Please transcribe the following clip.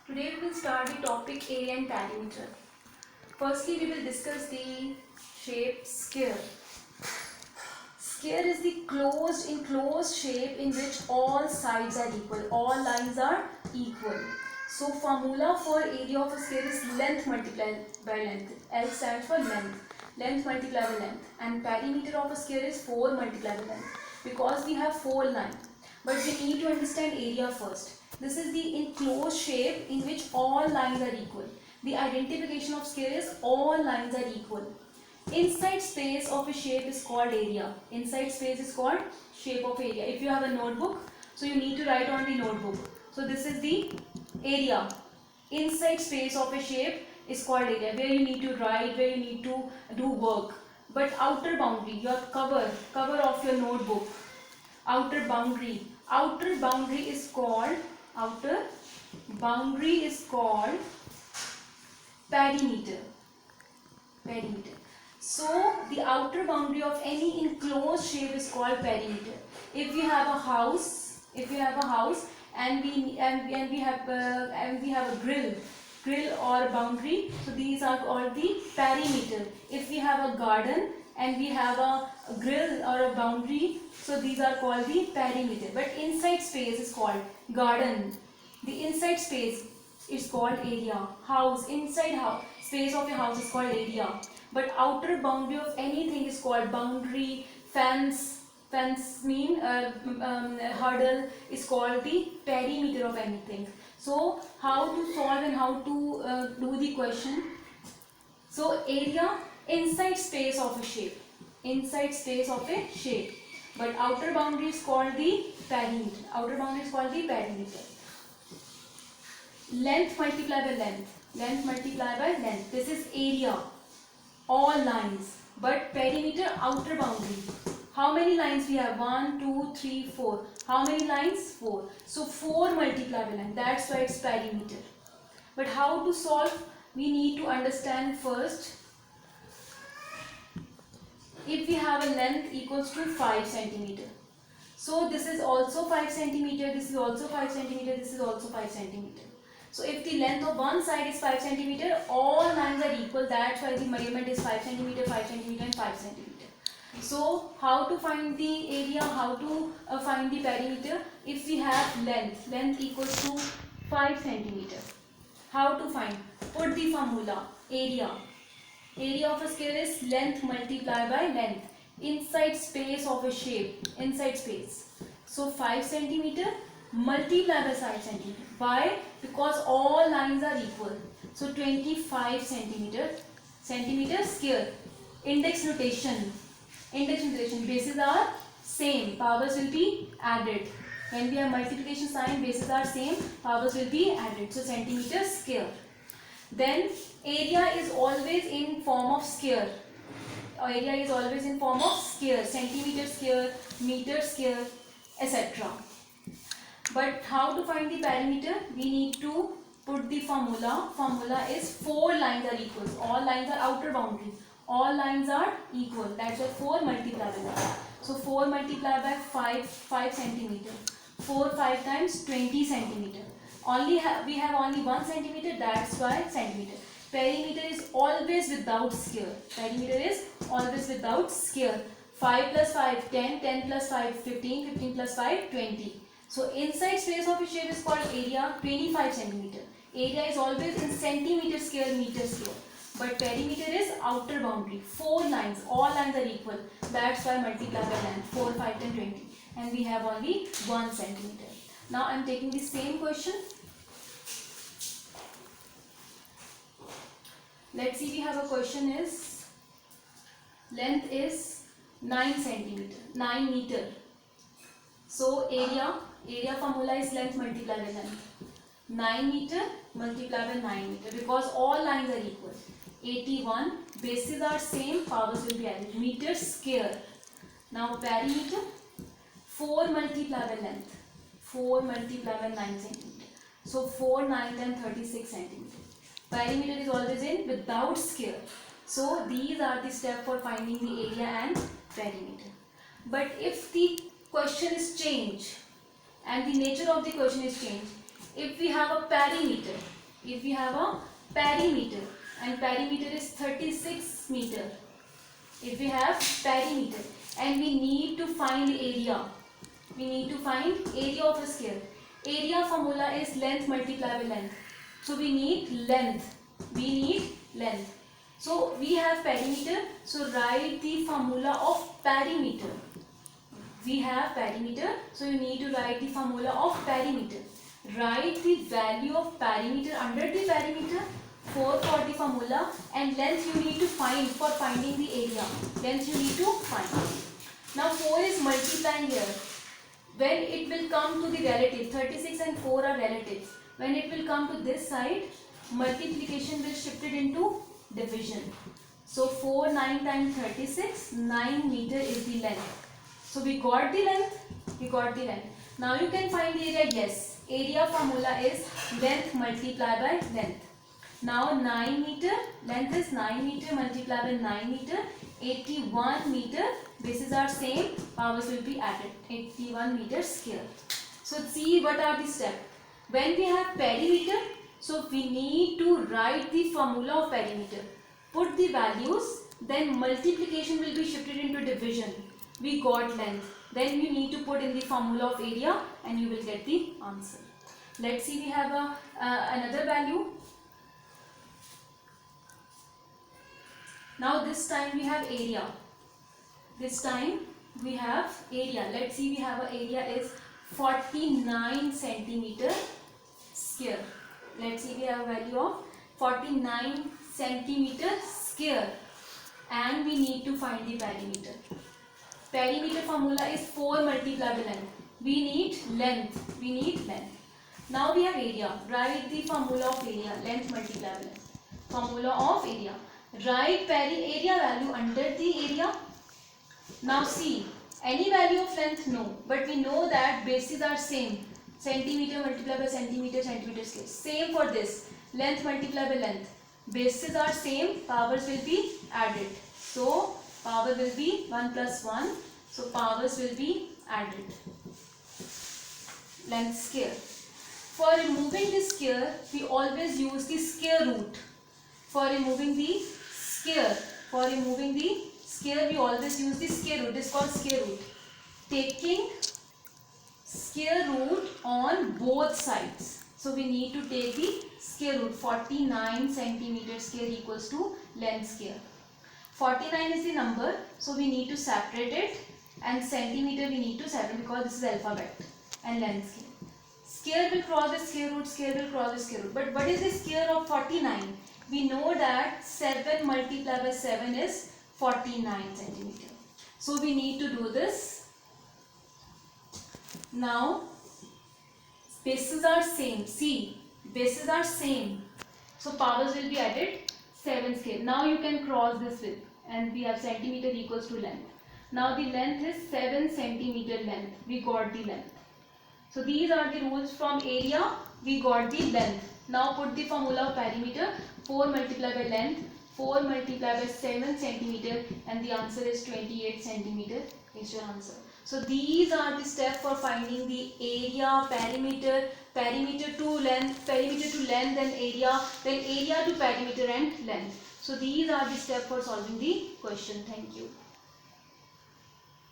Today we will start the topic area and perimeter. Firstly, we will discuss the shape sphere. Sphere is the enclosed shape in which all sides are equal, all lines are equal. So formula for area of a sphere is length multiplied by length. L stands for length. Length multiplied by length. And perimeter of a sphere is 4 multiplied by length. Because we have 4 lines. But we need to understand area first. This is the enclosed shape in which all lines are equal. The identification of sphere is all lines are equal. Inside space of a shape is called area. Inside space is called shape of area. If you have a notebook, so you need to write on the notebook. So this is the area. Inside space of a shape is called area, where you need to write, where you need to do work. But outer boundary, your cover of your notebook, outer boundary is called perimeter. So the outer boundary of any enclosed shape is called perimeter. If we have a house and we have a grill or boundary, so these are called the perimeter. If we have a garden and we have a grill or a boundary, so these are called the perimeter. But inside space is called garden. The inside space is called area. Space of a house is called area. But outer boundary of anything is called boundary. Fence mean hurdle is called the perimeter of anything. So how to solve and how to do the question? So area, inside space of a shape. But outer boundary is called the perimeter. Length multiplied by length. This is area. All lines. But perimeter, outer boundary. How many lines we have? 1, 2, 3, 4. How many lines? 4. So 4 multiplied by length. That's why it's perimeter. But how to solve? We need to understand first. If we have a length equals to 5 centimeter. So this is also 5 centimeter. This is also 5 centimeter. This is also 5 centimeter. So if the length of one side is 5 centimeter, all lines are equal. That's why the measurement is 5 centimeter, 5 centimeter and 5 centimeter. So how to find the area, how to find the perimeter? If we have length equals to 5 centimeter. How to find? Put the formula. Area of a sphere is length multiplied by length. Inside space of a shape. So 5 centimeter multiplied by 5 centimeter. Why? Because all lines are equal. So 25 centimeter square. Index notation. Bases are same. Powers will be added. When we have multiplication sign, bases are same. Powers will be added. So centimeter square. Then area is always in form of square. Centimeter square, meter square, etc. But how to find the perimeter? We need to put the formula. Formula is 4 lines are equal. All lines are outer boundary. All lines are equal. That's why 4 multiplied by 5. So 4 multiplied by 5 centimeter. 4 5 times 20 centimeter. We have only 1 centimeter. That's why centimeter. Perimeter is always without square. 5 plus 5 10. 10 plus 5 15. 15 plus 5 20. So inside space of a shape is called area, 25 centimeter. Area is always in centimeter square, meter square. But perimeter is outer boundary. 4 lines, all lines are equal. That's why multiply by length, 4, 5, 10, 20. And we have only 1 centimeter. Now I am taking the same question. Let's see, we have a question is, length is 9 centimeter, 9 meter. So area formula is length multiplied by length. 9 meter multiplied by 9 meter, because all lines are equal. 81, bases are same, powers will be added. Meter square. Now perimeter, 4 multiplied by length. 4 multiplied by 9 centimeter. So 4, 9, 10, 36 centimeter. Perimeter is always in without square. So these are the steps for finding the area and perimeter. But if the question is changed and the nature of the question is changed, if we have a perimeter, if we have a perimeter, and perimeter is 36 meter, if we have perimeter and we need to find area, we need to find area of a sphere. Area formula is length multiplied by length. So we need length. We need length. So we have perimeter. So write the formula of perimeter. We have perimeter. So you need to write the formula of perimeter. Write the value of perimeter under the perimeter. 4 for the formula, and length you need to find for finding the area. Length you need to find. Now 4 is multiplying here. When it will come to the relative, 36 and 4 are relatives. When it will come to this side, multiplication will shift it into division. So 4 9 times 36, 9 meter is the length. So we got the length, we got the length. Now you can find the area, yes. Area formula is length multiplied by length. Now 9 meter, length is 9 meter multiplied by 9 meter, 81 meter. Bases are same, powers will be added, 81 meter square. So see what are the steps. When we have perimeter, so we need to write the formula of perimeter. Put the values, then multiplication will be shifted into division. We got length. Then you need to put in the formula of area and you will get the answer. Let's see, we have another value. Now this time we have area. This time we have area. Let's see, we have a area is 49 centimeter square. Let's see, we have a value of 49 centimeter square, and we need to find the perimeter. Perimeter formula is 4 multiplied by length. We need length. We need length. Now we have area. Write the formula of area. Length multiplied by length. Formula of area. Write area value under the area. Now see, any value of length, no, but we know that bases are same. Centimeter multiplied by centimeter, centimeter square. Same for this. Length multiplied by length. Bases are same, powers will be added. So power will be 1 plus 1. So powers will be added. Length square. For removing the square, we always use the square root. For removing the square, we always use the square root. This is called square root. Taking square root on both sides. So we need to take the square root. 49 centimeter square equals to length square. 49 is the number, so we need to separate it, and centimeter we need to separate because this is alphabet, and length square. Square will cross the square root, square will cross the square root. But what is the square of 49? We know that 7 multiplied by 7 is 49 centimeter. So we need to do this. Now bases are same. See, bases are same. So powers will be added. 7 square. Now you can cross this with, and we have centimeter equals to length. Now the length is 7 centimeter length. We got the length. So these are the rules from area. We got the length. Now put the formula of perimeter. 4 multiplied by length, 4 multiplied by 7 centimeter, and the answer is 28 centimeter is your answer. So these are the steps for finding the area, perimeter, perimeter to length, and area, then area to perimeter and length. So these are the steps for solving the question. Thank you.